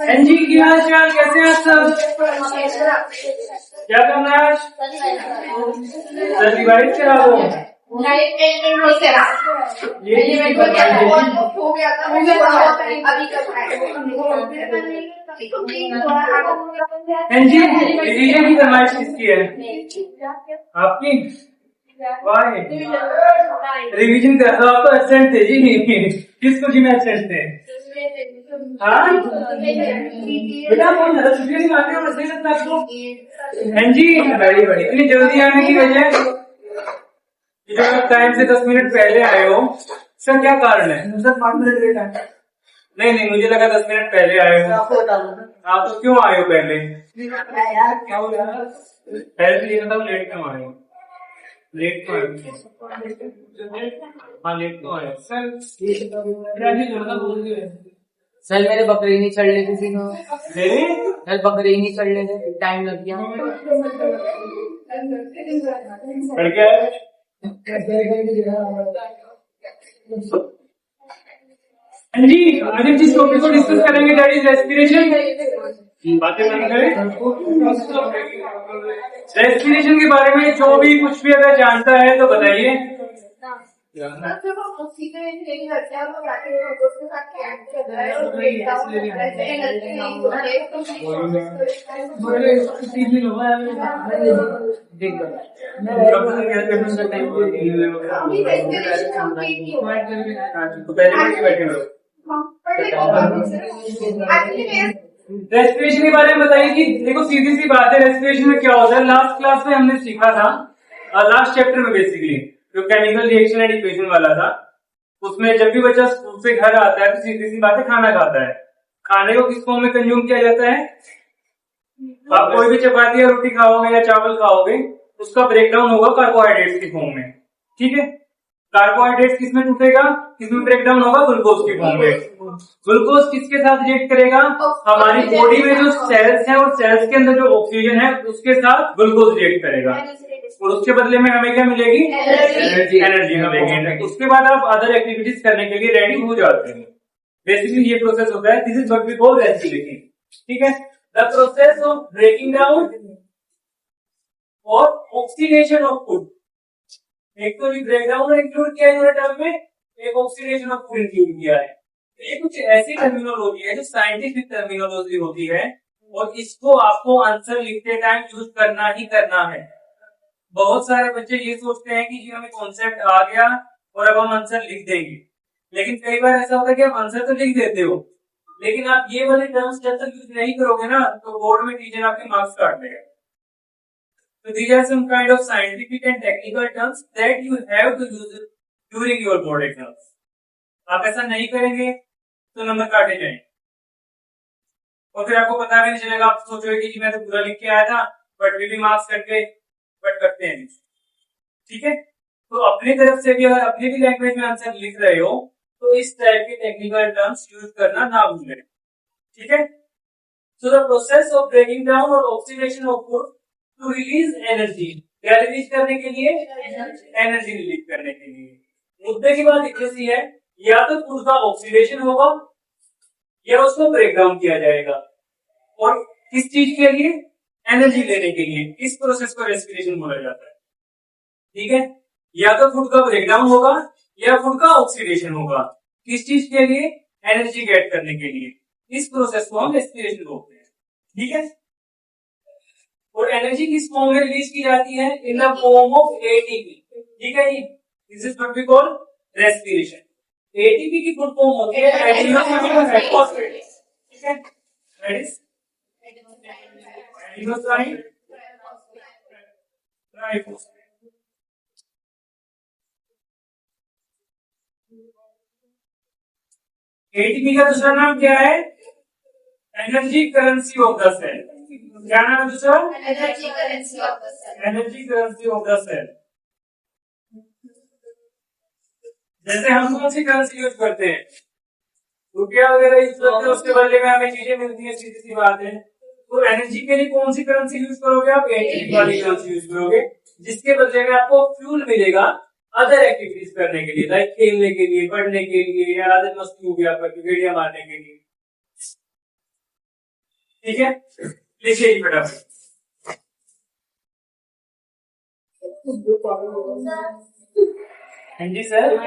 NG की हाल चाल कैसे हैं आप सब? क्या करना है आज? रिवाइज करा दो। ये एनजी रिवीजन की फरमाइश किसकी है? आपकी? वाह, रिवीजन कर दो। आपको एब्सेंट थे जी। किसको जी में एब्सेंट थे? हाँ बेटा बहुत ज्यादा छुट्टियां नहीं आती हो, सही लगता है आपको? एनजी बड़ी बड़ी इतनी जल्दी आने की वजह जो टाइम से 10 मिनट पहले आए हो, सर क्या कारण है? सर 5 मिनट लेट आए। नहीं, मुझे लगा 10 मिनट पहले आए हो। आपको बता दो आप तो क्यों आए हो पहले? यार क्या हो यार, पहले ये बताओ लेट क्यों आए हो? लेट क्यों आए हो? हाँ लेट क्यों आए हो? सर सर मेरे बकरी नहीं चढ़ रहे थे सीनो। मेरे सर बकरी नहीं चढ़ रहे थे, टाइम लग गया। पढ़ के आए? जी आज हम जिस टॉपिक को डिस्कस करेंगे दैट इज रेस्पिरेशन। बातें बंद करें। रेस्पिरेशन के बारे में जो भी कुछ भी अगर जानता है तो बताइए। रेस्पिरेशन के बारे में बताइए कि देखो सीधी सी बात है, रेस्पिरेशन में क्या होता है? लास्ट क्लास में हमने सीखा था, लास्ट चैप्टर में बेसिकली जो केमिकल रिएक्शन एंड इक्वेशन वाला था, उसमें जब भी बच्चा स्कूल से घर आता है तो सीधी सी बात है खाना खाता है। खाने को किस फॉर्म में कंज्यूम किया जाता है? आप कोई भी चपाती या रोटी खाओगे या चावल खाओगे, उसका ब्रेकडाउन होगा कार्बोहाइड्रेट्स की फॉर्म में। ठीक है, कार्बोहाइड्रेट्स किसमें टूटेगा? किसमें ब्रेकडाउन होगा? ग्लूकोज की फॉर्म में। ग्लूकोज किसके साथ रिएक्ट करेगा? हमारी बॉडी में जो सेल्स हैं और सेल्स के अंदर जो ऑक्सीजन है उसके साथ ग्लूकोज रिएक्ट करेगा और उसके बदले में हमें क्या मिलेगी? एनर्जी मिलेगी। उसके बाद आप अदर एक्टिविटीज करने के लिए रेडी हो जाते हैं। बेसिकली ये प्रोसेस होता है, this is what we call respiration. ठीक है, the process of breaking down और ऑक्सीडेशन ऑफ फूड। एक तो ब्रेकडाउन इंक्लूड किया है टर्म में, एक ऑक्सीडेशन ऑफ फूड इंक्लूड किया है। ये कुछ ऐसी टर्मिनोलॉजी है जो साइंटिफिक टर्मिनोलॉजी होती है और इसको आपको आंसर लिखते टाइम यूज करना ही करना है। बहुत सारे बच्चे ये सोचते हैं कि जी हमें कॉन्सेप्ट आ गया और अब हम आंसर लिख देंगे, लेकिन कई बार ऐसा होता है कि आप आंसर तो लिख देते हो, लेकिन आप ये वाले टर्म्स जब तक यूज नहीं करोगे ना तो बोर्ड में टीचर आपके मार्क्स काट देगा। So these are some kind of scientific and technical terms that you have to use during your board exams. आप ऐसा नहीं करेंगे तो नंबर काटे जाएंगे और फिर आपको पता भी नहीं चलेगा। आप सोचोगे कि जी मैं तो पूरा लिख के आया था बट भी मार्क्स कट गए, बट करते हैं। ठीक है, तो अपनी तरफ से भी अगर अपनी भी लैंग्वेज में आंसर लिख रहे हो तो इस टाइप के टेक्निकल टर्म्स यूज करना ना भूलें। ठीक है, so the process of breaking down और oxidation of food to release energy. क्या रिलीज करने के लिए? एनर्जी रिलीज करने के लिए। मुद्दे की बात ऐसी है, या तो फूड का ऑक्सीडेशन होगा या उसको ब्रेक डाउन किया जाएगा, और किस चीज के लिए? एनर्जी लेने के लिए। इस प्रोसेस को रेस्पिरेशन बोला जाता है। ठीक है, या तो फूड का ब्रेकडाउन होगा या फूड का ऑक्सीडेशन होगा। किस चीज के लिए? एनर्जी गेट करने के लिए। इस प्रोसेस को हम रेस्पिरेशन बोलते हैं। ठीक है, और एनर्जी किस फॉर्म में रिलीज की जाती है? In the form of ATP. ठीक है, this is what we call respiration. ATP की फुल फॉर्म होती है एडिनोसिन ट्राइफॉस्फेट। ठीक है, that is adenosine triphosphate. ATP का दूसरा नाम क्या है? Energy currency of the cell. क्या नाम है दूसरा? Energy currency of the cell. Energy currency of the cell. जैसे हम कौन सी करेंसी यूज करते हैं? रुपया वगैरह यूज करते हैं, उसके बदले में हमें चीजें मिलती है, सीधी सी बात है। तो एनर्जी के लिए कौन सी करेंसी यूज करोगे? आप एटीपी वाली करेंसी यूज करोगे, जिसके बदले में आपको फ्यूल मिलेगा अदर एक्टिविटीज करने के लिए, लाइक खेलने के लिए, पढ़ने के लिए, या अदर मस्ती हो गया आपका, क्रिकेट मारने के लिए। ठीक है, लिखिए फटाफट। हाँ जी सर,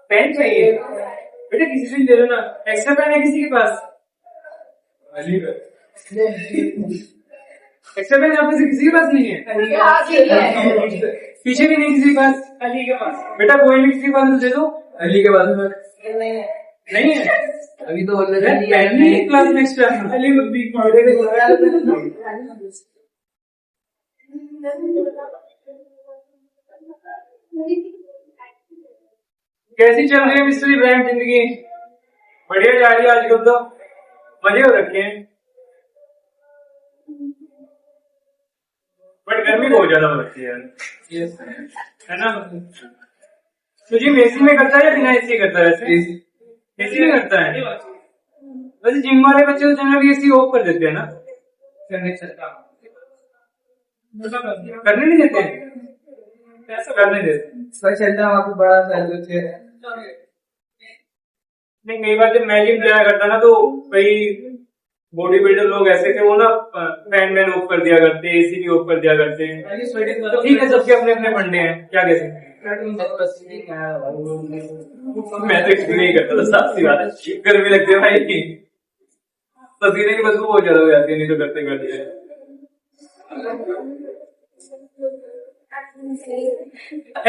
पेन चाहिए बेटा, किसी से दे दो ना, एक्स्ट्रा पेन है किसी के पास? एक्स्ट्रा पेन आप में से किसी के पास नहीं है? पीछे भी नहीं किसी के पास? अली के पास बेटा, कोई भी किसी के पास दे दो। अली के पास नहीं है अभी तो बोल पेन नहीं है क्लास में एक्स्ट्रा। अली कैसी चल रही है मिस्टर इब्राहिम जिंदगी? बढ़िया जा रही है आजकल तो, मजे हो रखे हैं, बट गर्मी बहुत ज्यादा हो रखी है है ना? तुझे एसी में करता है या बिना एसी करता है? वैसे एसी में करता है। वैसे जिम वाले बच्चे तो जनरली एसी ऑफ कर देते हैं ना, करने नहीं देते, करने देते सर चलता वहाँ पे बड़ा सैलूट है। नहीं, कई बार जब मैं जिम जाया करता ना, तो कई बॉडी बिल्डर लोग ऐसे थे, वो ना फैन मैन ऑफ कर दिया करते, एसी भी ऑफ कर दिया करते हैं। तो ठीक है, सबके अपने अपने फंडे हैं, क्या कह सकते हैं। मैं तो एक्सप्लेन नहीं करता था, साफ सी बात है, गर्मी लगती है भाई, पसीने की बदबू बहुत ज्यादा हो जाती है नहीं तो करते करते।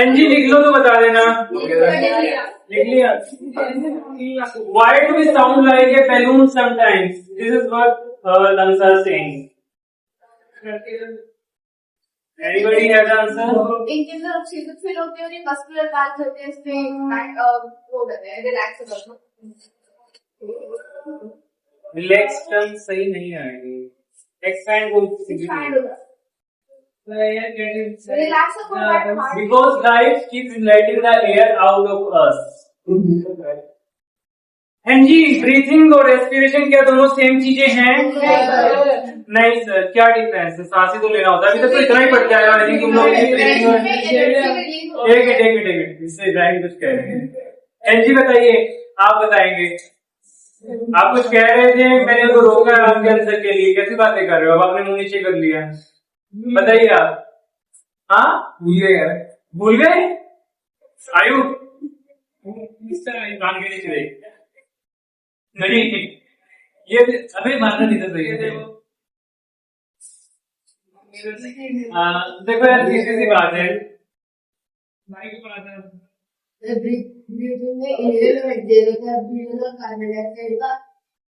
एनजी लिख लो तो बता देना। लिख लिया। Why do we sound like a balloon sometimes? This is what lungs are saying. Anybody have the answer? इनके अंदर ऑक्सीजन फिल होती है और ये मस्कुलर कार्ड होते हैं, इसमें वो होता है रिलैक्स करना। रिलैक्स टर्म सही नहीं आएगी, एक्सपैंड बोल relax because life keeps letting the air out of us. हाँ जी, ब्रीथिंग और रेस्पिरेशन क्या दोनों सेम चीजें हैं? नहीं सर, क्या डिफरेंस है? सांस ही तो लेना होता है, अभी तक तो इतना ही पड़ जाएगा। आई थिंक तुम लोग एक इससे इब्राहिम कुछ कह रहे हैं। एनजी बताइए, आप बताएंगे, आप कुछ कह रहे थे, मैंने उनको रोका आपके आंसर के लिए। कैसी बातें कर रहे हो? अब आपने मुंह नीचे कर लिया, बताइए आप। हाँ, भूल गए आयु कान के नीचे नहीं, ये अभी मारना नहीं था सही। देखो यार, सीधी सी बात है,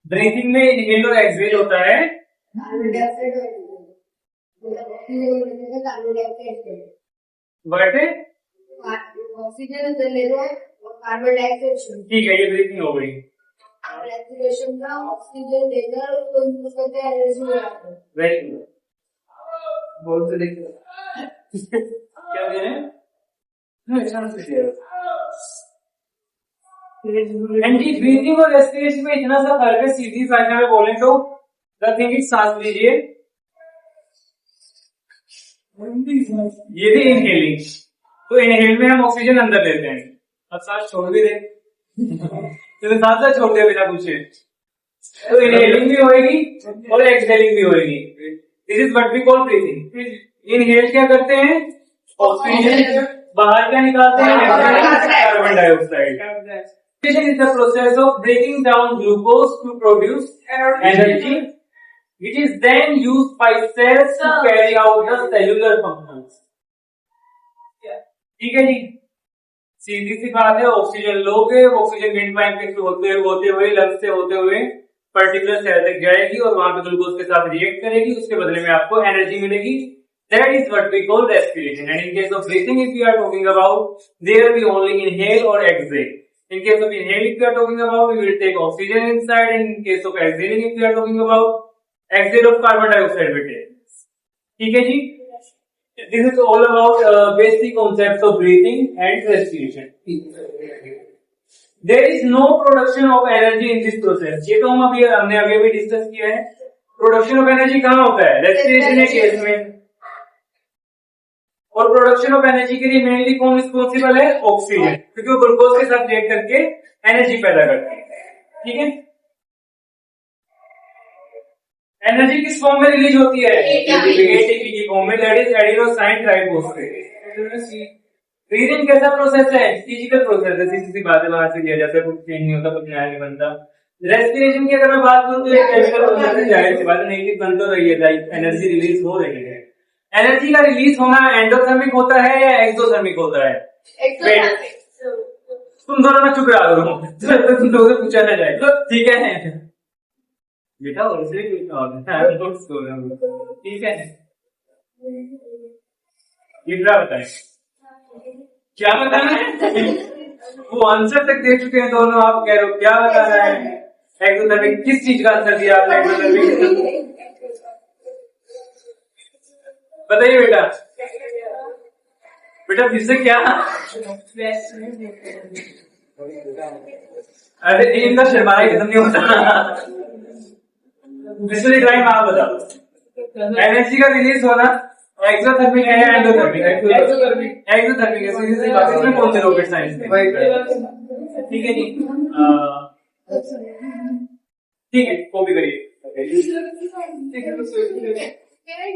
ब्रीथिंग में इनहेल और एक्सहेल होता है। बट ऑक्सीजन ले रहे हैं और कार्बन डाइऑक्साइड, ठीक है, ये ब्रीथिंग हो गई। रेस्पिरेशन का ऑक्सीजन लेकर उसको यूज करते हैं, एनर्जी हो जाती है। वेरी गुड, बहुत से देखिए क्या दे रहे हैं। एंटी ब्रीथिंग और रेस्पिरेशन में इतना सा फर्क है, सीधी भाषा में बोले तो द थिंग इज, सांस लीजिए, ये भी इनहेलिंग, तो इनहेल में हम ऑक्सीजन अंदर लेते हैं, अब सांस छोड़ भी दे तो सांस छोड़ते बिना पूछे, तो इनहेलिंग भी होएगी और एक्सहेलिंग भी होएगी। This is what we call breathing. Inhale क्या करते हैं? ऑक्सीजन बाहर क्या निकालते हैं? Carbon dioxide. Respiration is the process of breaking down glucose to produce energy, which is then used by cells to carry out the cellular functions. ठीक है जी, सीधी सी बात है, ऑक्सीजन लोगे, ऑक्सीजन विंड पाइप के थ्रू होते हुए लंग्स से होते हुए पर्टिकुलर सेल तक जाएगी और वहां पे ग्लूकोज के साथ रिएक्ट करेगी, उसके बदले में आपको एनर्जी मिलेगी। That is what we call respiration. And in case of breathing, if we are talking about, there we only inhale or exhale. In case of inhale, if we are talking about, we will take oxygen inside. And in case of exhaling, if we are talking about, exhale of carbon dioxide we take. ठीक है जी? This is all about basic concepts of breathing and respiration. There is no production of energy in this process. ये तो हमने अभी discuss किया है। Production of energy कहाँ होता है? रेस्पिरेशन के केस में। और प्रोडक्शन ऑफ एनर्जी के लिए मेनली कौन रिस्पॉन्सिबल है? ऑक्सीजन, क्योंकि वो ग्लूकोज के साथ रिएक्ट करके एनर्जी पैदा करते हैं। ठीक है, एनर्जी किस फॉर्म में रिलीज होती है? ATP एटीपी की फॉर्म में, that is adenosine triphosphate. Breathing कैसा प्रोसेस है? फिजिकल प्रोसेस है, सीधी बात है, बाहर से किया जाता है, कुछ चेंज नहीं होता, कुछ नया नहीं बनता। रेस्पिरेशन की अगर मैं बात करूं तो एक केमिकल प्रोसेस है, जाहिर सी बात है, नई चीज बन तो रही है, लाइक एनर्जी रिलीज हो रही है। एनर्जी का रिलीज होना एंडोथर्मिक होता है या एक्सोथर्मिक होता है? तुम दोनों में चुप रहा करो, तुम लोगों से पूछा ना जाए तो ठीक है बेटा, वैसे ठीक है। ये बताए क्या बताना है? वो आंसर तक दे चुके हैं दोनों, आप कह रहे हो क्या बता रहे हैं? एक्सोथर्मिक किस चीज का आंसर दिया आपने? एक्सोथर्मिक बताइए बेटा, बेटा फिर से क्या? अरे इनका शर्माना खत्म नहीं होता। टाइम आप बताओ, एनर्जी का रिलीज होना एक्सोथर्मिक है या एंडोथर्मिक है? एक्सोथर्मिक है, सीधी सी बात है, इसमें कौन से रॉकेट साइंस में? ठीक है जी, ठीक है, कॉपी करिए।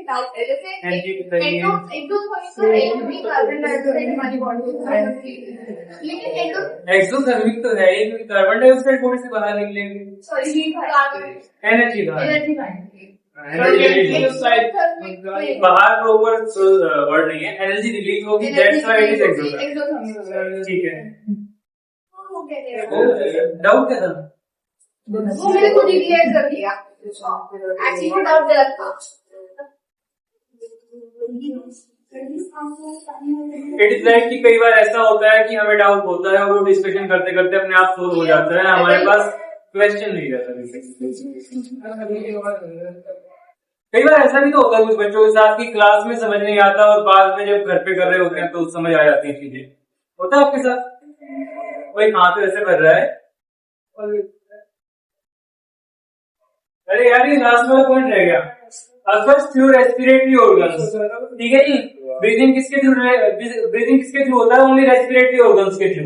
डाउट है, जैसे एक्सोथर्मिक कार्बन डाइऑक्साइड हमारी बॉडी को लेकिन एक्सोथर्मिक तो है ये, क्योंकि कार्बन डाइऑक्साइड बॉडी से बाहर निकलेंगे। सॉरी कार्बन एनर्जी का एनर्जी बाहर प्रॉपर वर्ड नहीं है, एनर्जी रिलीज होगी, that's why it is exothermic. ठीक है, डाउट क्या था? वो मैंने खुद ही क्लियर कर दिया, एक्चुअली डाउट गलत था। इट इज लाइक कि कई बार ऐसा होता है कि हमें डाउट होता है और वो डिस्कशन करते करते अपने आप सोल्व हो जाता है, हमारे पास क्वेश्चन नहीं रहता। कई बार ऐसा भी तो होता है कुछ बच्चों के साथ कि क्लास में समझ नहीं आता और बाद में जब घर पे कर रहे होते हैं तो समझ आ जाती है चीजें। होता है आपके साथ? कोई हाथ तो ऐसे कर रहा है, अरे यार ये लास्ट वाला पॉइंट रह गया। अल्फर्स थ्रू रेस्पिरेटरी ऑर्गन्स, ठीक है जी। ब्रीदिंग किसके थ्रू होता है? ओनली रेस्पिरेटरी ऑर्गन्स के थ्रू,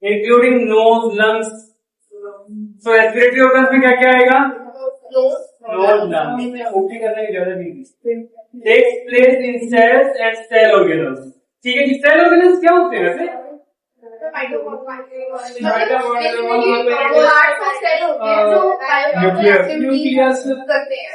इंक्लूडिंग नोज, लंग्स। सो रेस्पिरेटरी ऑर्गन्स में क्या क्या आएगा? Knows, lungs. कॉपी करने की जरूरत नहीं। Takes place in cells and cell organelles, ठीक है जी। सेल ऑर्गेनल्स क्या होते हैं वैसे? न्यूक्लियस करते हैं,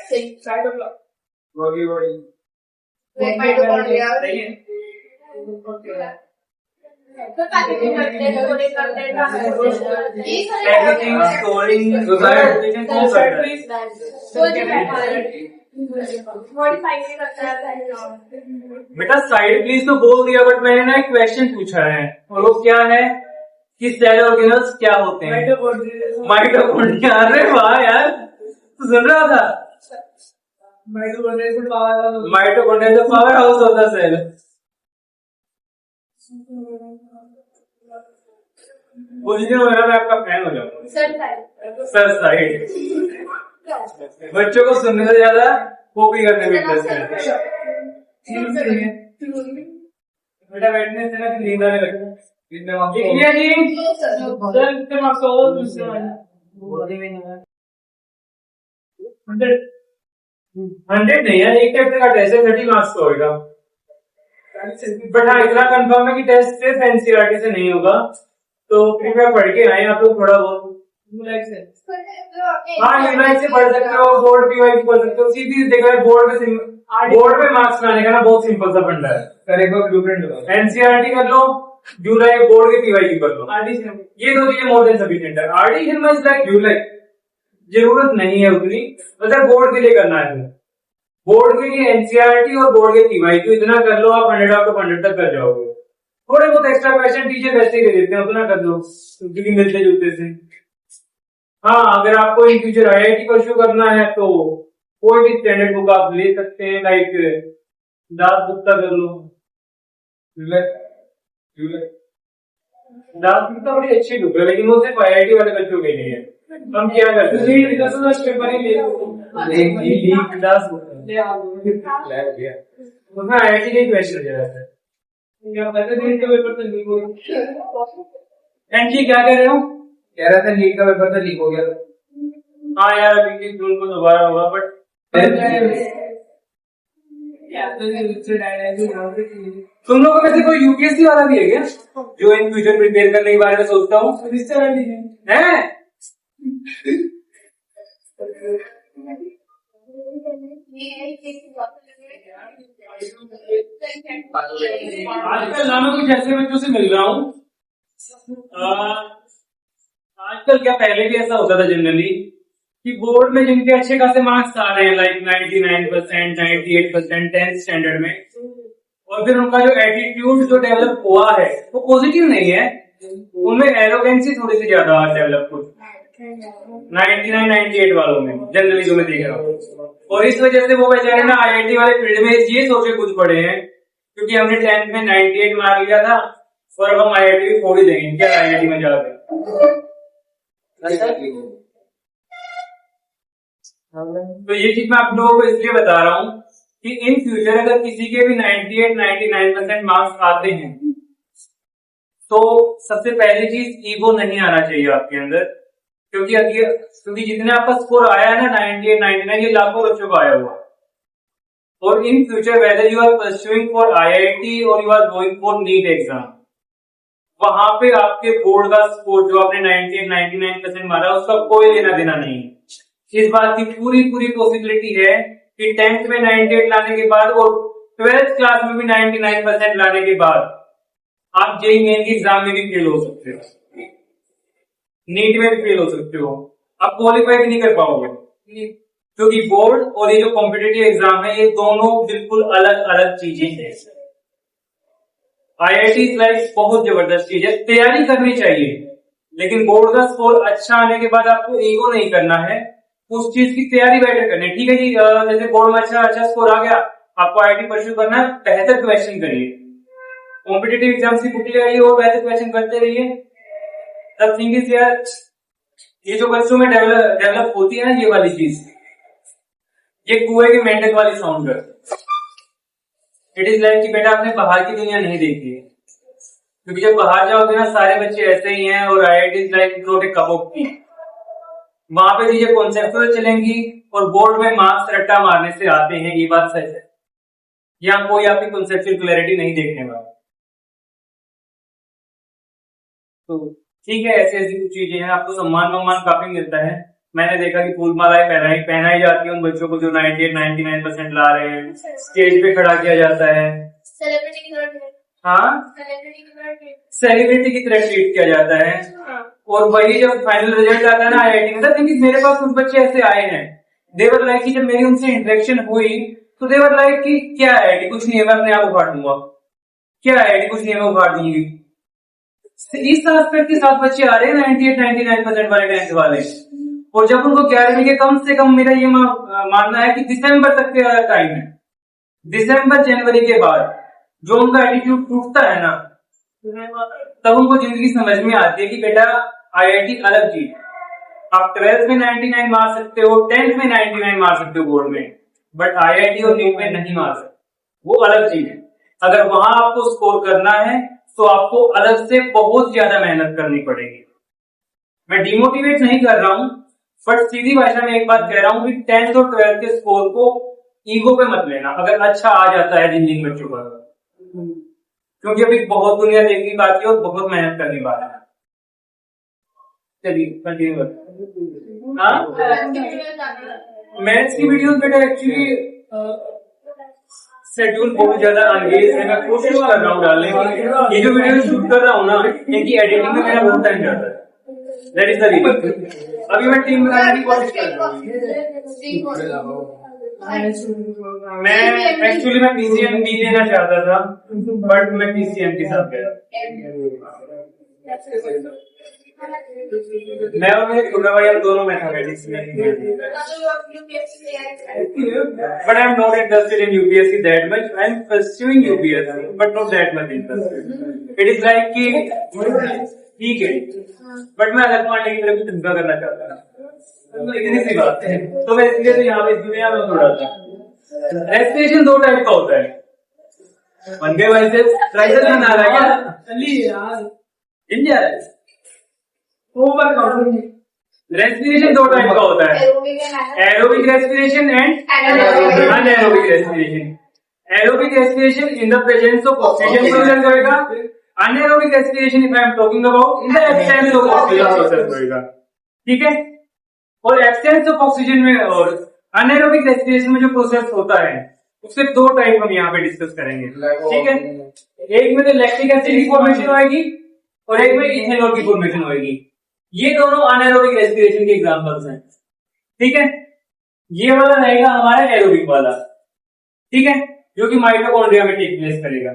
बेटा साइड प्लीज तो बोल दिया, बट मैंने ना एक क्वेश्चन पूछा है और वो क्या है कि सेल ऑर्गेनल्स क्या होते हैं? माइटोकॉन्ड्रिया। अरे वाह यार, तू सुन रहा था? माइटोकॉन्ड्रिया तो पावर हाउस होता सेल। पोजीशन वगैरह में आपका फैन हो जाऊंगा। सर साइड बच्चों को सुनने से ज्यादा कॉपी करने में इंटरेस्ट है। बेटा बैठने से ना नींद आने लगता है जी। 100 नहीं है, एक चैप्टर का टेस्ट है, 30 मार्क्स का होगा। बट हाँ इतना कंफर्म है कि टेस्ट सिर्फ एनसीईआरटी से नहीं होगा, तो कृपया पढ़ के आए आप लोग थोड़ा बहुत। हाँ यूनाइट से पढ़ सकते हो, बोर्ड पीवाई से पढ़ सकते हो। सीधी देखा है बोर्ड में मार्क्स लाने का ना बहुत सिंपल सा फंडा है। एनसीईआरटी कर लो, जुलाई बोर्ड के पीवाई की कर लो, ये दो चीजें मोर देन सफिशिएंट है। आरडी शर्मा इज लाइक जुलाई, जरूरत नहीं है उतनी, अगर बोर्ड के लिए करना है तो। बोर्ड के लिए एनसीईआरटी और बोर्ड के पीवाई को इतना कर लो, आप 100 आउट ऑफ 100 तक कर जाओगे। थोड़े बहुत एक्स्ट्रा क्वेश्चन टीचर वैसे ही दे देते हैं, उतना कर लो क्योंकि मिलते जुलते से। हाँ अगर आपको इन फ्यूचर आईआईटी परस्यू करना है तो कोई भी स्टैंडर्ड बुक आप ले सकते हैं, लाइक दास गुप्ता कर लो। दास गुप्ता बड़ी अच्छी बुक है, लेकिन वो सिर्फ आईआईटी वाले बच्चों के लिए है। हम क्या करते हैं उसमें आईआईटी के क्वेश्चन जाता है। एंड जी क्या कह रहे हो? कह रहा था नीट का पेपर तो लीक हो गया। हाँ यार अभी की जून को दोबारा होगा बट तुम लोगों में से कोई यूपीएससी वाला भी है क्या जो इन फ्यूचर प्रिपेयर करने के बारे में सोचता हूँ है? आजकल ना मैं कुछ ऐसे बच्चों से मिल रहा हूँ आजकल क्या पहले भी ऐसा होता था जनरली कि बोर्ड में जिनके अच्छे खासे मार्क्स आ रहे हैं लाइक 99%, 98%, 10th स्टैंडर्ड में और फिर उनका जो एटीट्यूड जो डेवलप हुआ है वो पॉजिटिव नहीं है, उनमें एरोगेंसी थोड़ी सी ज्यादा डेवलप हुई 99, 98 वालों में जनरली जो मैं देख रहा हूँ। और इस वजह से वो बेचारे ना आईआईटी वाले फील्ड में ये सोचे कूद पड़े हैं क्योंकि हमने 10th में 98 मार लिया था और अब हम आईआईटी भी फोड़ ही देंगे क्या आईआईटी में जाकर। तो ये चीज मैं आप लोगों को इसलिए बता रहा हूँ कि इन फ्यूचर अगर किसी के भी 98, 99% मार्क्स आते हैं तो सबसे पहली चीज ईगो नहीं आना चाहिए आपके अंदर क्योंकि जितने आपका स्कोर आया है ना 98, 99 ये लाखों बच्चों का आया हुआ और in future whether you are pursuing for IIT और you are going for NEET exam वहां पे आपके बोर्ड का स्कोर जो आपने 98, 99% मारा उसका कोई लेना देना नहीं है। इस बात की पूरी पॉसिबिलिटी है कि 10th में 98 लाने के बाद और 12th क्लास में भी 99% लाने के बाद आप जेईई मेन के एग्जाम में भी फेल हो सकते हो, नीट में भी फेल हो सकते हो, आप क्वालिफाई भी नहीं कर पाओगे क्योंकि बोर्ड और ये जो कॉम्पिटिटिव एग्जाम है ये दोनों बिल्कुल अलग अलग चीजें हैं। आईआईटी लाइफ बहुत जबरदस्त चीज है, तैयारी करनी चाहिए लेकिन बोर्ड का स्कोर अच्छा आने के बाद आपको ईगो नहीं करना है, उस चीज की तैयारी बेटर करनी है। ठीक है जी, जैसे बोर्ड में अच्छा स्कोर आ गया आपको आईआईटी परस्यू करना है, बेहतर क्वेश्चन करिए, कॉम्पिटिटिव एग्जाम की बुक ले आइए और बेहतर क्वेश्चन करते रहिए। तब थिंग इज यार ये जो बच्चों में डेवलप होती है ना ये वाली चीज, ये कुएं के मेंढक वाली साउंड करती है। इट इज लाइक कि बेटा आपने बाहर की दुनिया नहीं देखी है क्योंकि जब बाहर जाओगे ना सारे बच्चे ऐसे ही हैं और IIT is like not a cup of T, वहां पे चीजें कॉन्सेप्चुअल चलेंगी और बोर्ड में मार्क्स रट्टा मारने से आते हैं, ये बात सच है। यहाँ कोई आपकी कॉन्सेप्चुअल क्लैरिटी नहीं देखने वाला। तो ठीक है, ऐसी ऐसी कुछ चीजें हैं, आपको सम्मान काफी मिलता है। मैंने देखा कि फूल मालाएं पहनाई जाती है उन बच्चों को जो 98, 99% ला रहे हैं, स्टेज पे खड़ा किया जाता है, सेलिब्रिटी की तरह ट्रीट किया जाता है। और वही जब फाइनल रिजल्ट आता है ना आईआईटी में, थिंक मेरे पास कुछ बच्चे ऐसे आए हैं, देवर लाइक कि जब मेरी उनसे इंटरेक्शन हुई तो देवर लाइक कि क्या आईआईटी कुछ नहीं है, मैं अपने आप उखाड़ दूंगा, क्या आईआईटी कुछ नहीं है मैं उखाड़ दूंगी। इस एस्पेक्ट के साथ बच्चे आ रहे हैं 98, 99% वाले 10th वाले, और जब उनको 11वीं के कम से कम मेरा ये मानना है कि दिसंबर तक का टाइम है, दिसंबर जनवरी के बाद जो उनका एटीट्यूड टूटता है ना तब उनको जिंदगी समझ में आती है कि बेटा आईआईटी अलग चीज, आप 12th में 99 मार सकते हो, 10th में 99 मार सकते हो बोर्ड में, बट आईआईटी और नीट में नहीं मार सकते, वो अलग चीज है। अगर वहां आपको स्कोर करना है तो आपको अलग से बहुत ज्यादा मेहनत करनी पड़ेगी। मैं डिमोटिवेट नहीं कर रहा हूं बट सीधी भाषा में एक बात कह रहा हूं कि 10th और 12th के स्कोर को ईगो पे मत लेना अगर अच्छा आ जाता है जिन बच्चों का, क्योंकि अभी बहुत दुनिया देखनी बाकी है और बहुत मेहनत करनी बाकी है। चलिए कंटिन्यू करते। मैथ्स की वीडियोस बेटा एक्चुअली शेड्यूल बहुत ज्यादा अंगेज है, मैं कोशिश कर रहा हूँ डालने की। ये जो वीडियो शूट कर रहा हूँ ना इनकी एडिटिंग में मेरा बहुत टाइम जाता है, दैट इज द रीजन। अभी मैं टीम बनाने की कोशिश कर रहा हूँ। मैं एक्चुअली मैं पीसीएम भी लेना चाहता था बट मैं पीसीएम के साथ गया। मैं और मेरे छोटा भाई हम दोनों मैथमेटिक्स में, but I am not interested in UPSC that much, I am pursuing UPSC but not that much interested. It is like कि ठीक है बट मैं अलग पार्टी की तरफ धंधा करना चाहता हूँ, इतनी सी बात है। तो मैं इसलिए तो यहाँ पे दुनिया में थोड़ा सा रेस्पिरेशन 2 टाइप का होता है, बन गए भाई से ट्राइजर में ना रहा क्या इंडिया रेस्पिरेशन दो टाइप का होता है, aerobic respiration and anaerobic respiration. Aerobic respiration in the presence of oxygen process होएगा, anaerobic respiration if I am talking about in the absence of oxygen process होएगा, ठीक है। और एब्सेंस ऑफ ऑक्सीजन में और अनएरोबिक रेस्पिरेशन में जो process होता है उसके दो टाइप हम यहाँ पे डिस्कस करेंगे, ठीक है। एक में तो लैक्टिक एसिड की फॉर्मेशन होगी और एक में इथेनॉल की फॉर्मेशन होगी। ये दोनों अनएरोबिक रेस्पिरेशन के एग्जांपल्स हैं, ठीक है। ये वाला रहेगा हमारा एरोबिक वाला, ठीक है, जो कि माइटोकॉन्ड्रिया में टेक प्लेस करेगा,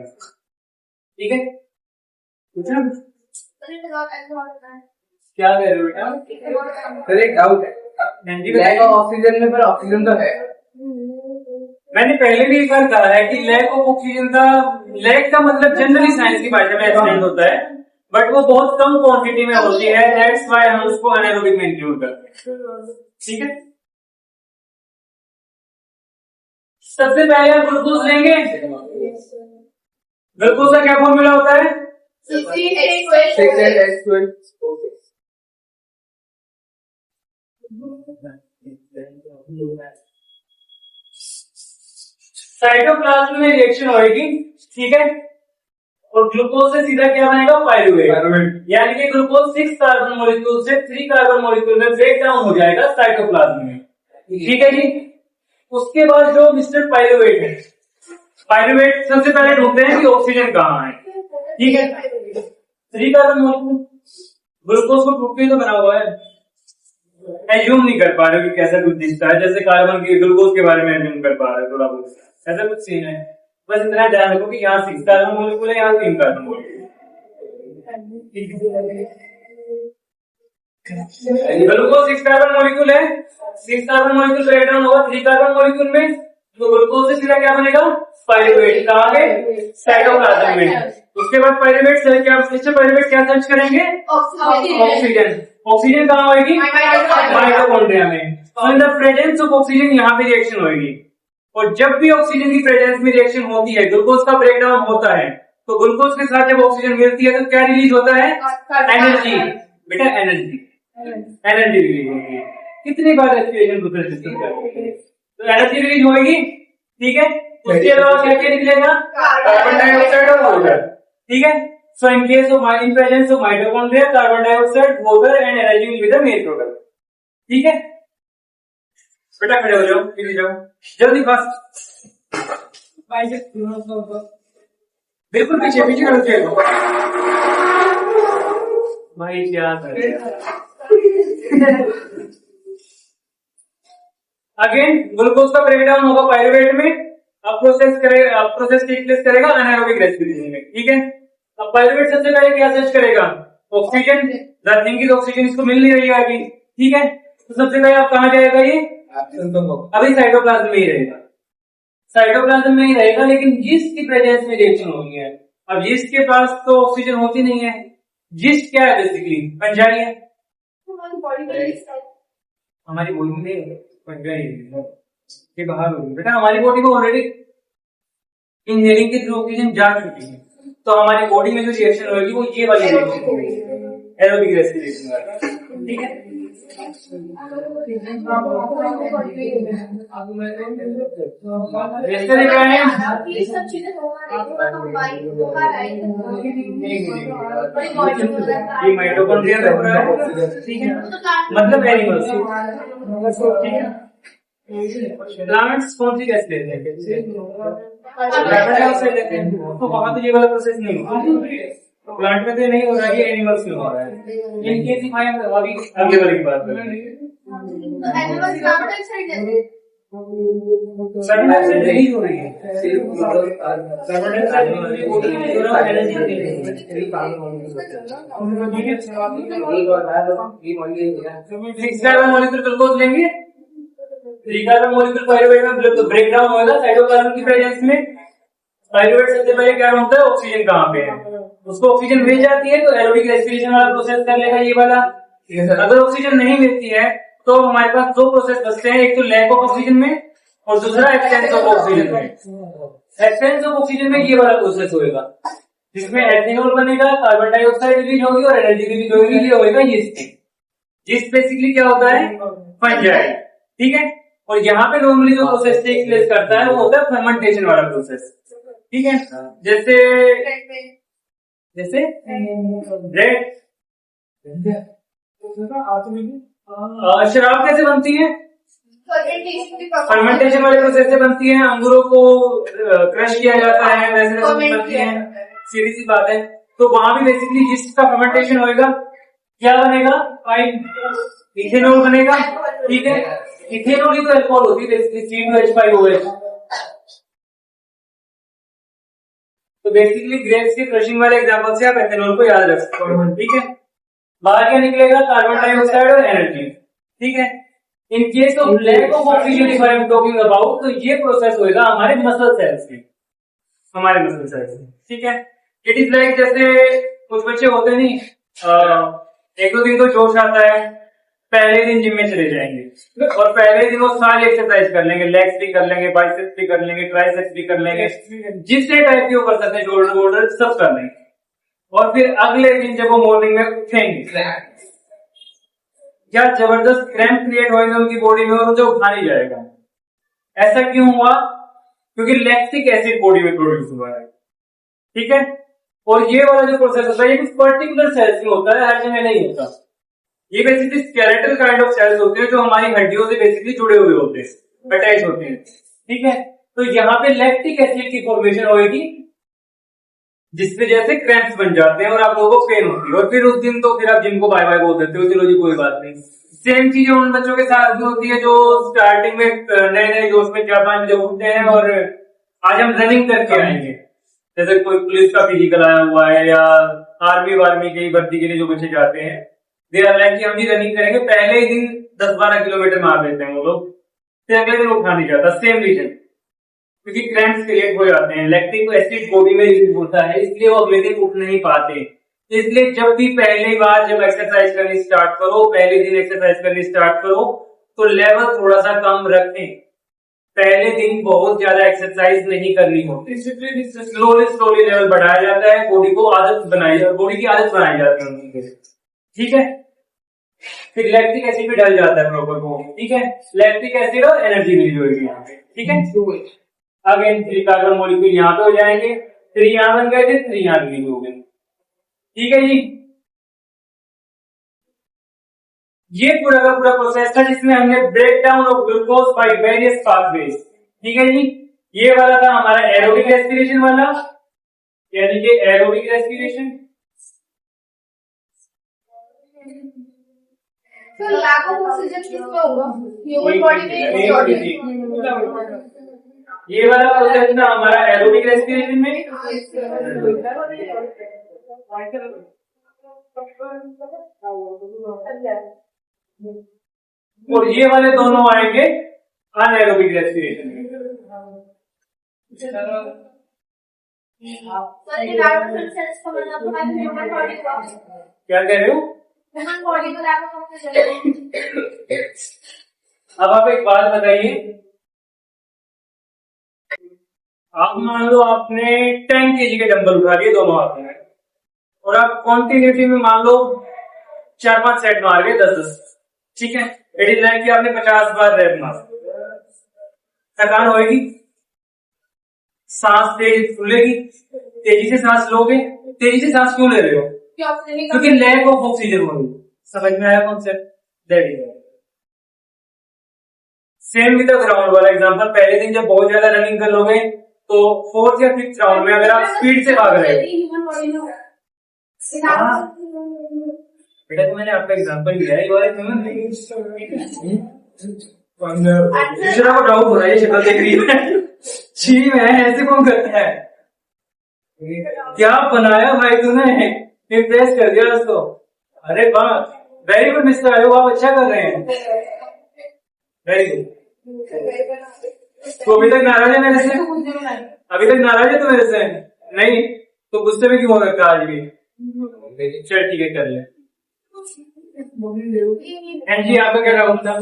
ठीक है। क्या कह रहे हो बेटा? सर एक डाउट है, लैक ऑफ ऑक्सीजन में पर ऑक्सीजन तो है। मैंने पहले भी एक बार कहा है कि लैक ऑफ ऑक्सीजन का, लैक का मतलब जनरली साइंस की भाषा में एक्सटेंड होता है, बट वो बहुत कम क्वांटिटी में होती है, दैट्स व्हाई हम उसको अनएरोबिक में इंक्लूड करते हैं, ठीक है। सबसे पहले आप ग्लूकोज लेंगे। ग्लूकोज का क्या फॉर्मूला होता है? 6H12। साइटोप्लाज्म में रिएक्शन होगी, ठीक है, और ग्लूकोज से सीधा क्या बनेगा? पायरुवेट, यानी कि ग्लूकोज 6 कार्बन मॉलिक्यूल से 3 कार्बन मॉलिक्यूल में ब्रेक डाउन हो जाएगा साइटोप्लाज्म में, ठीक है जी। उसके बाद जो मिस्टर पायरुवेट है, पायरुवेट सबसे पहले ढूंढते हैं कि ऑक्सीजन कहाँ है, ठीक है। 3 कार्बन मॉलिक्यूल ग्लूकोज को टूट के तो बना हुआ है, एज्यूम नहीं कर पा रहे कि कैसा कुछ दिखता है, जैसे कार्बन के ग्लूकोज के बारे में एज्यूम कर पा रहे हैं, थोड़ा बहुत ऐसा कुछ सीन है। बस इतना ध्यान रखो कि यहाँ 6 कार्बन मॉलिक्यूल है, यहाँ 3 carbon molecule. Glucose 6 carbon molecule है, 6 कार्बन मॉलिक्यूल ब्रेक डाउन होगा 3 कार्बन मॉलिक्यूल में, तो ग्लूकोज से सीधा क्या बनेगा? पायरुवेट। कहाँ है? साइटोप्लाज्म में। उसके बाद पायरुवेट से क्या, इससे पायरुवेट क्या सर्च करेंगे? ऑक्सीजन। ऑक्सीजन कहाँ होगी? माइटोकॉन्ड्रिया में। तो इन द प्रेजेंस ऑफ ऑक्सीजन यहाँ पे रिएक्शन होगी, और जब भी ऑक्सीजन की प्रेजेंस में रिएक्शन होती है, ग्लूकोज का ब्रेकडाउन होता है, तो ग्लूकोज के साथ जब ऑक्सीजन मिलती है तो क्या रिलीज होता है? एनर्जी। बेटा एनर्जी, एनर्जी रिलीज होगी। कितनी बार रेस्पिरेशन प्रोसेस डिस्कस करते हैं, तो एनर्जी रिलीज होगी, ठीक है। उसके अलावा क्या क्या निकलेगा? कार्बन डाइऑक्साइड और वाटर, ठीक है। So in case of in presence of mitochondria, carbon dioxide, water and energy will be the main product, ठीक है। बेटा खड़े हो जाओ, फिर जाओ जल्दी, फास्ट, बिल्कुल पीछे पीछे खड़े हो भाई, क्या अगेन ग्लूकोज का ब्रेकडाउन होगा पायरुवेट में, अब प्रोसेस टेक प्लेस करेगा अनाएरोबिक रेस्पिरेशन में, ठीक है। अब पायरुवेट सबसे पहले क्या सर्च करेगा? Oxygen. The thing is oxygen इसको मिल नहीं रही है अभी, ठीक है। तो सबसे पहले आप कहाँ जाएगा? ये अभी साइटोप्लाज्म में ही रहेगा, साइटोप्लाज्म में ही रहेगा, लेकिन यीस्ट की प्रेजेंस में रिएक्शन होनी है। अब यीस्ट के पास तो ऑक्सीजन होती नहीं है। यीस्ट क्या है? बेसिकली पंजाई है, हमारी बॉडी में पंजाई के बाहर होगी। बेटा हमारी बॉडी को ऑलरेडी इनहेलिंग के थ्रू ऑक्सीजन जा चुकी है, तो हमारी बॉडी में जो रिएक्शन होगी वो ये वाली रिएक्शन होगी, एरोबिक रेस्पिरेशन वाला, ठीक है। जैसे लिखा है ये सब चीजें ये माइटोकॉन्ड्रिया का हो रहा है, ठीक है, मतलब एनिमल्स, ठीक है। प्लांट्स कौन सी गैस लेते हैं? कार्बन डाइऑक्साइड लेते हैं, तो वहां तो ये वाला प्रोसेस नहीं होगा, प्लांट में तो नहीं हो रहा है, ये एनिमल्स में हो रहा है। इनके अभी अगले वाले की बात करेंगे। कार्बन डाइऑक्साइड नहीं हो रही है, कार्बन डाइऑक्साइड मॉलिक्यूल ग्लूकोज लेंगे, 3 कार्बन मॉलिक्यूल पायरुवेट में ब्रेक डाउन होगा साइटोप्लाज्म की प्रेजेंस में। पायरुवेट सबसे पहले क्या होता है? ऑक्सीजन कहाँ पे है, उसको ऑक्सीजन मिल जाती है तो एरोबिक रेस्पिरेशन वाला प्रोसेस कर लेगा ये वाला। अगर ऑक्सीजन नहीं मिलती है तो हमारे पास 2 प्रोसेस बचते हैं, एक तो लैक ऑफ ऑक्सीजन में और दूसरा एक्सटेंस ऑफ ऑक्सीजन में। एक्सटेंस ऑफ ऑक्सीजन में ये वाला प्रोसेस होगा, जिसमें एथेनॉल बनेगा, कार्बन डाइऑक्साइड रिलीज होगी और एनर्जी रिलीज होगी, ये होगा यीस्ट, जिस बेसिकली क्या होता है फंजाई, ठीक है। और यहाँ पे नॉर्मली जो प्रोसेस टेक प्लेस करता है वो होता है फर्मेंटेशन वाला प्रोसेस, ठीक है। जैसे जैसे ब्रेड, शराब कैसे बनती है? फर्मेंटेशन वाले प्रोसेस से बनती है। अंगूरों को क्रश किया जाता है, वैसे बनती है, सीधी सी बात है। तो वहां भी बेसिकली जिसका फर्मेंटेशन होएगा क्या बनेगा? इथेनॉल बनेगा, ठीक है। इथेनॉल ही तो अल्कोहल होती है बेसिकली, C2H5OH। तो बेसिकली ग्रेप्स के क्रशिंग वाले एग्जांपल से आप एथेनॉल को याद रख सकते हो, ठीक है। बाहर क्या निकलेगा? कार्बन डाइऑक्साइड और एनर्जी, ठीक है। In case of lack of oxygen if I am talking about, तो ये प्रोसेस होएगा हमारे मसल सेल्स में, हमारे मसल सेल्स में, ठीक है। इट इज लाइक जैसे कुछ बच्चे होते नहीं, एक दो दिन तो जोश आता है, पहले दिन जिम में चले जाएंगे और पहले दिन वो सारी एक्सरसाइज कर लेंगे, लेग्स भी कर लेंगे, बाइसेप्स भी कर लेंगे, ट्राइसेप्स भी कर लेंगे, जितने टाइप के वो कर सकते हैं, शोल्डर वोल्डर सब कर लेंगे। और फिर अगले दिन जब वो मॉर्निंग में उठेंगे क्या जबरदस्त क्रैम्प क्रिएट होंगे उनकी बॉडी में और उसे उठा नहीं जाएगा। ऐसा क्यों हुआ? क्योंकि लैक्टिक एसिड बॉडी में प्रोड्यूस हुआ है, ठीक है। और ये वाला जो प्रोसेस होता है ये कुछ पर्टिकुलर सेल्स में होता है, हर जगह नहीं होता। ये basically skeletal kind of cells होते हैं जो हमारी हड्डियों से बेसिकली जुड़े हुए होते हैं, अटैच होते हैं, ठीक है। तो यहाँ पे लैक्टिक एसिड की फॉर्मेशन होगी जिससे जैसे क्रैम्प्स बन जाते हैं और आप लोगों को पेन होती है, और फिर उस दिन तो फिर आप जिम को बाय बाय बोल देते हो, चलो जी कोई बात नहीं। सेम चीजें उन बच्चों के साथ भी होती है जो स्टार्टिंग में नए नए जोश में 4-5 बजे उठते हैं और आज हम रनिंग करके आएंगे, जैसे कोई पुलिस का फिजिकल आया हुआ है या आर्मी वार्मी की भर्ती के लिए जो बच्चे जाते हैं, दे आर लाइक कि हम भी रनिंग करेंगे, पहले ही दिन 10-12 किलोमीटर मार देते हैं वो लोग, फिर अगले दिन उठा नहीं जाता। सेम रीजन, क्योंकि क्रैम्प्स क्रिएट हो जाते हैं, लैक्टिक एसिड बॉडी में रिलीज होता है, इसलिए वो अगले दिन उठ नहीं पाते। इसलिए जब भी पहली बार जब एक्सरसाइज करनी स्टार्ट करो, पहले दिन एक्सरसाइज करनी स्टार्ट करो तो लेवल थोड़ा सा कम रखें। पहले दिन बहुत ज्यादा एक्सरसाइज नहीं करनी होती, स्लोली लेवल बढ़ाया जाता है, बॉडी को आदत बनाई, बॉडी की आदत बनाई जाती है, ठीक है। फिर लैक्टिक एसिड भी डल जाता है प्रॉपर को, ठीक है। लैक्टिक एसिड और एनर्जी रिलीज होगी यहाँ पे, ठीक है। अगेन 3 कार्बन मॉलिक्यूल यहाँ पे हो जाएंगे, 3 यहाँ बन गए थे, 3 यहाँ रिलीज हो गए, ठीक है जी। ये पूरा का पूरा प्रोसेस था जिसमें हमने break down of glucose by various pathways, ठीक है जी। ये वाला था हमारा एरोबिक रेस्पिरेशन वाला, यानी कि एरोबिक रेस्पिरेशन। तो लैक ऑफ ऑक्सीजन किसमें होगा? ह्यूमन बॉडी में। ये वाला प्रोसेस था हमारा एरोबिक रेस्पिरेशन में, और ये वाले दोनों आएंगे अनएरोबिक रेस्पिरेशन में। क्या कह रहे हो? अब आप एक बात बताइए, आप मान लो आपने 10 kg के डंबल उठा दिए दोनों हाथ में, और आप कॉन्टिन्यूटी में मान लो 4-5 सेट मार गए 10-10, ठीक है। इट इज लाइक कि आपने 50 बार रैप मारा, थकान होगी, सांस तेज खुलेगी, तेजी से सांस लोगे। तेजी से सांस क्यों ले रहे हो? क्योंकि लैक ऑफ ऑक्सीजन हो रही। समझ में आया concept? That is same with the ground वाला एग्जांपल। पहले दिन जब बहुत ज्यादा रनिंग कर लोगे तो 4th या 5th राउंड में अगर आप स्पीड से भाग रहे हो, बेटा तो मैंने आपका एग्जांपल दिया है, दूसरा को डाउट हो रहा है, शक्ल देख रही है छी मैं ऐसे कौन करता है? क्या बनाया भाई तूने, इम्प्रेस कर दिया उसको। अरे वाह, वेरी गुड मिस्टर आयोग, आप अच्छा कर रहे हैं, वेरी गुड। तो अभी तक नाराज है मेरे से? अभी तक नाराज है तो मेरे से? नहीं तो गुस्से में क्यों हो रखा आज भी? चल ठीक है कर ले। जी आपका क्या डाउट था?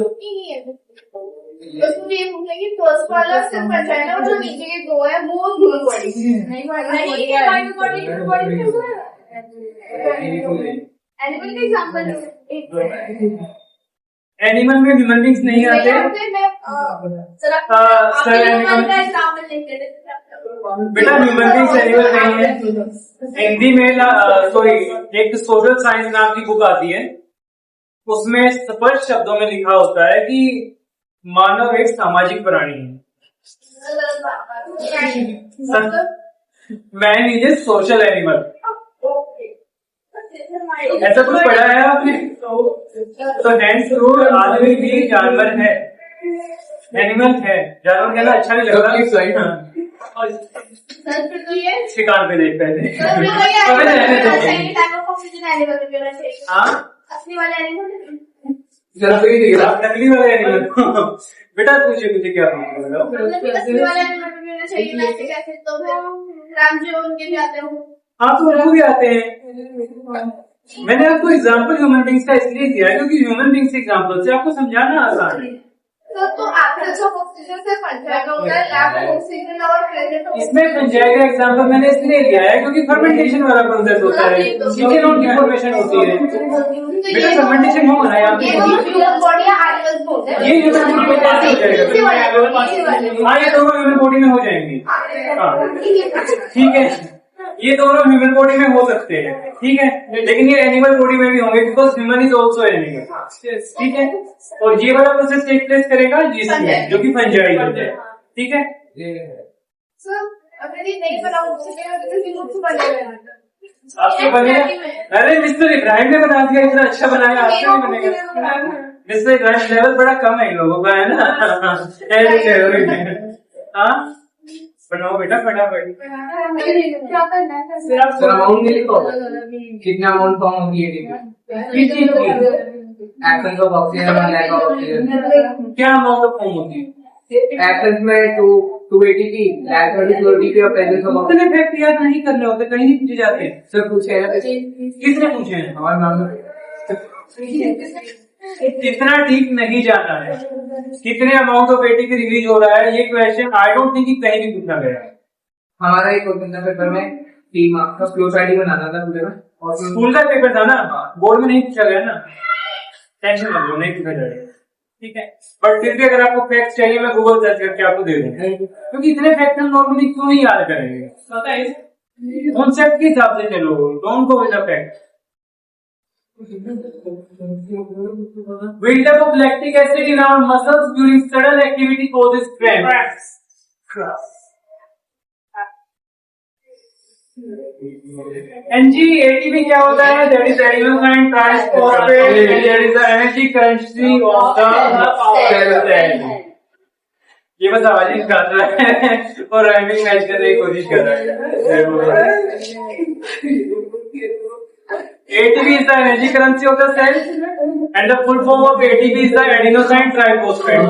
उसमें ये पूछना कि फर्स्ट वाला सिर्फ कंटेंट है और जो नीचे के 2 है वो ह्यूमन बॉडी नहीं, एनिमल का एग्जांपल है। एनिमल में ह्यूमन बींग्स नहीं आते। बेटा ह्यूमन बींग्स एनिमल नहीं है। हिंदी में सॉरी एक सोशल साइंस नाम की बुक आती है, उसमें स्पष्ट शब्दों में लिखा होता है कि मानव एक सामाजिक प्राणी है। Man is a social animal. ऐसा कुछ पढ़ा है आपने? तो हैंड्स रूल आदमी भी जानवर है, एनिमल है। जानवर कहना अच्छा नहीं लगता। शिकार पे देख पहले नकली वाले एनिमल। बेटा पूछे मुझे क्या हाँ तो उनको भी आते हैं। मैंने आपको एग्जाम्पल ह्यूमन बींग्स का इसलिए दिया है क्योंकि ह्यूमन बींग्स एग्जाम्पल से आपको समझाना आसान है। तो आपका जो ऑक्सीजन से फंजाएगा होता है, ऑक्सीजन और इसमें फंजाएगा एग्जाम्पल मैंने इसलिए लिया है क्योंकि फर्मेंटेशन वाला प्रोसेस होता है, चीजें नॉन डिफॉर्मेशन होती है। बेटा फर्मेंटेशन हो रहा है यहाँ पे, ये ह्यूमन बॉडी में कैसे हो जाएगा? हाँ ये दोनों ह्यूमन बॉडी में हो जाएंगे। हाँ ठीक है, ये दोनों ह्यूमन बॉडी में हो सकते हैं, ठीक है, लेकिन ये एनिमल बॉडी में भी होंगे because human is also animal. ठीक है, और ये वाला प्रोसेस टेक प्लेस करेगा जिसमें जो कि फंजाई होता है। ठीक है, आपके बनेगा? अरे मिस्टर इब्राहिम ने बना दिया, इतना अच्छा बनाया, आपसे नहीं बनेगा। मिस्टर इब्राहिम लेवल बड़ा कम है इन लोगों का, है ना? हाँ बनाओ बेटा फटाफट। अमाउंट नहीं लिखो, कितना अमाउंट फॉर्म होगी एक्शन ऑफ ऑक्सीजन और लैक ऑफ ऑक्सीजन। क्या अमाउंट ऑफ फॉर्म होती है? एक्शन में 280 लैक और प्रेजेंस ऑफ उतने फैक्ट याद नहीं करने होते, कहीं नहीं पूछे जाते। सर पूछे किसने पूछे हैं? हमारे नाम कितना ठीक नहीं जाना है, कितने अमाउंट ऑफ एटीपी रिलीज हो रहा है, ये क्वेश्चन आई डोंट थिंक कहीं भी पूछा गया। हमारा एक क्वेश्चन था पेपर में 3 मार्क्स का फ्लो चार्ट बनाना था पूरे में, और स्कूल का पेपर था ना, बोर्ड में नहीं पूछा गया ना, टेंशन मत लो, नहीं पूछा जाएगा। ठीक है, बट फिर भी अगर आपको फैक्ट चाहिए मैं गूगल सर्च करके आपको दे दूंगा, क्योंकि इतने फैक्ट हम नॉर्मली क्यों ही याद करेंगे? कॉन्सेप्ट के हिसाब से चलो, don't go with the fact. Buildup of lactic acid in our muscles during sudden activity causes cramps. Ng ATP क्या होता है? That is adenosine triphosphate and that is the energy currency of the cell. ये बस आवाज ही निकाल रहा है और राइमिंग मैच करने की कोशिश कर रहा है। ATP is the energy currency of the cell and the full form of ATP is the adenosine triphosphate.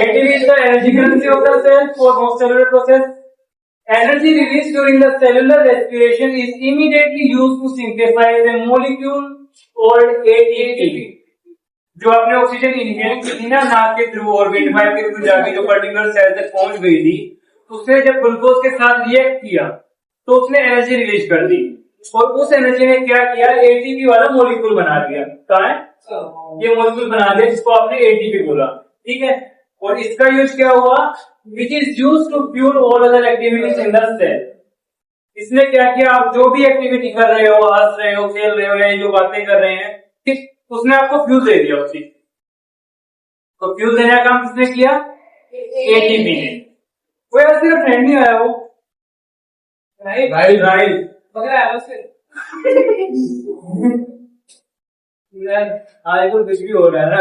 ATP is the energy currency of the cell for most cellular process. Energy released during the cellular respiration is immediately used to synthesize a molecule called ATP. जो आपने oxygen inhale की थी ना नाक के through और wind pipe के through जाके जो पर्टिकुलर सेल तक पहुंच गई थी, उसने जब ग्लूकोज के साथ रिएक्ट किया तो उसने एनर्जी रिलीज कर दी और उस एनर्जी ने क्या किया? एटीपी वाला मॉलिक्यूल बना दिया। कहाँ है? ये मॉलिक्यूल बना दिया जिसको आपने एटीपी बोला। ठीक है, और इसका यूज क्या हुआ? Which is use to fuel all other activities in the cell. इसने क्या किया? आप जो भी एक्टिविटी कर रहे हो, हंस रहे हो, खेल रहे हो या जो बातें कर रहे हैं, ठीक, उसने आपको फ्यूल दे दिया उसी। तो फ्यूल देने का काम किसने किया? एटीपी ने। वो यार सिर्फ फ्रेंड नहीं आया, वो राइट आज कुछ भी हो रहा है ना,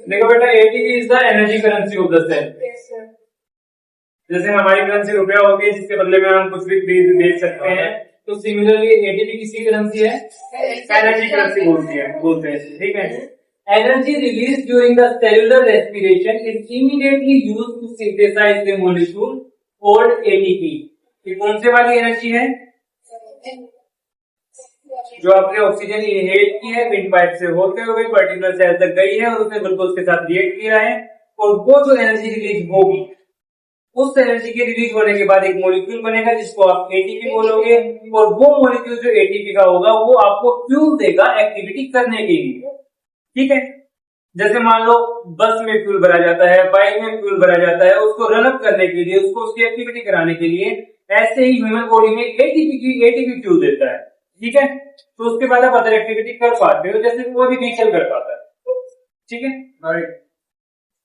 देखो बेटा, ATP is the energy currency of the cell. जैसे हमारी करेंसी रुपया होती है जिसके बदले में हम कुछ भी खरीद बेच सकते हैं, तो सिमिलरली एटीपी किसकी करेंसी है? एनर्जी करेंसी बोलते हैं। ठीक है, energy released during the cellular respiration is immediately used to synthesize the molecule called ATP. ये कौन से वाली एनर्जी है? जो आपने ऑक्सीजन इनहेल की है विंड पाइप से होते हुए पर्टिकुलर सेल तक गई है और उसने ग्लूकोज के साथ रिएक्ट किया है, और वो जो एनर्जी रिलीज होगी उस एनर्जी के रिलीज होने के बाद एक मॉलिक्यूल बनेगा जिसको आप एटीपी बोलोगे, और वो मॉलिक्यूल जो एटीपी का होगा वो आपको फ्यूल देगा एक्टिविटी करने के लिए। ठीक है, जैसे मान लो बस में फ्यूल भरा जाता है, बाइक में फ्यूल भरा जाता है, उसको रन अप करने के लिए, उसको उसकी एक्टिविटी कराने के लिए, ऐसे ही ह्यूमन बॉडी में एटीपी फ्यूल देता है। ठीक है, तो उसके बाद आप अदर एक्टिविटी कर पाते हो, जैसे वो भी व्हीकल कर पाता है। ठीक है, right.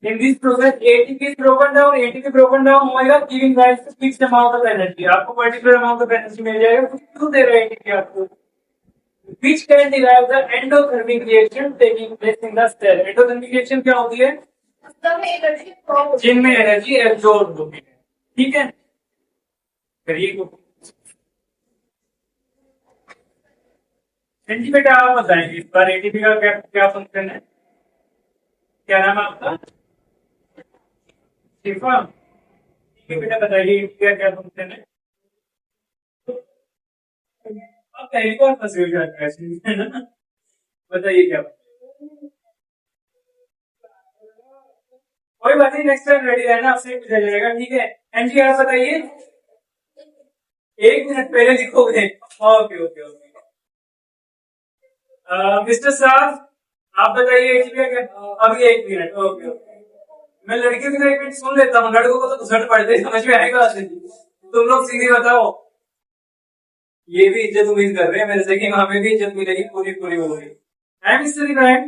In this process, ATP is broken down. ATP broken down होएगा, giving rise to fixed amount of energy. आपको particular amount of energy मिल जाएगा, क्यों दे रहा है ATP आपको? Which can derive the endothermic reaction taking place in the cell. Endothermic reaction क्या होती है? जिनमें एनर्जी एब्जॉर्ब होती है। ठीक है, करिए एनजी बेटा आप बताएंगे इस बार एटीपी का क्या क्या फंक्शन है? क्या नाम है आपका? शिफा। ठीक है बेटा, बताइए क्या क्या फंक्शन है? आप पहली बार फंसे हो है ना? बताइए क्या। कोई बात नहीं, नेक्स्ट टाइम रेडी रहना, आपसे पूछा जाएगा। ठीक है, एनजी आप बताइए। 1 मिनट पहले लिखोगे। Okay okay okay. मिस्टर साहब आप बताइए एटीपी क्या? अभी 1 मिनट। ओके ओके, मैं लड़कियों की तरह सुन लेता हूँ, लड़कों को तो घुसट पड़ते समझ में आएगा। तुम लोग सीधे बताओ। ये भी इज्जत उम्मीद कर रहे हैं मेरे से कि वहां पे भी इज्जत मिलेगी, पूरी पूरी होगी। I mister Ibrahim.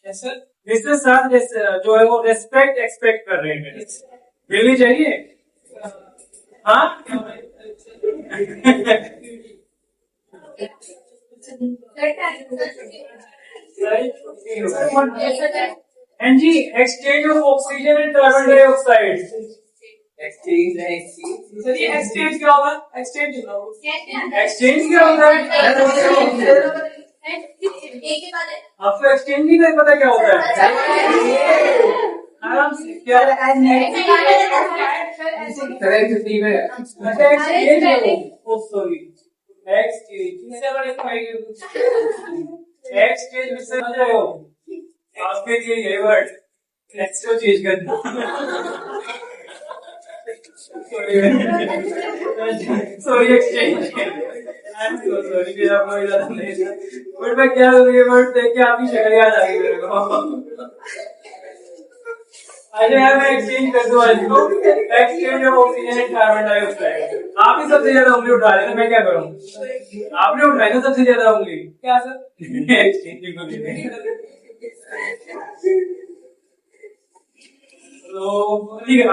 Yes sir. Mister साहब जो है वो रेस्पेक्ट एक्सपेक्ट कर रहे हैं, मिलनी चाहिए। हाँ एंड जी, exchange of oxygen and carbon dioxide. Exchange है। सर ये एक्सचेंज क्या होगा? एक्सचेंज क्या होता है? आपको एक्सचेंज नहीं पता क्या होता है? आराम से क्या? सॉरी, एक्सचेंज में समझ रहे हो? आपके लिए ये वर्ड एक्सचेंज करना। Sorry exchange. सॉरी कि आपको याद नहीं था, बट मैं क्या ये वर्ड देख के आपकी शक्ल याद आ गई मेरे को। अरे यार मैं एक्सचेंज कर दूं आज को, exchange of oxygen and carbon dioxide. आप ही सबसे ज्यादा उंगली उठा रहे थे, मैं क्या करूं? आपने उठाई ना सबसे ज्यादा उंगली। क्या सर? एक्सचेंज को तो ठीक है।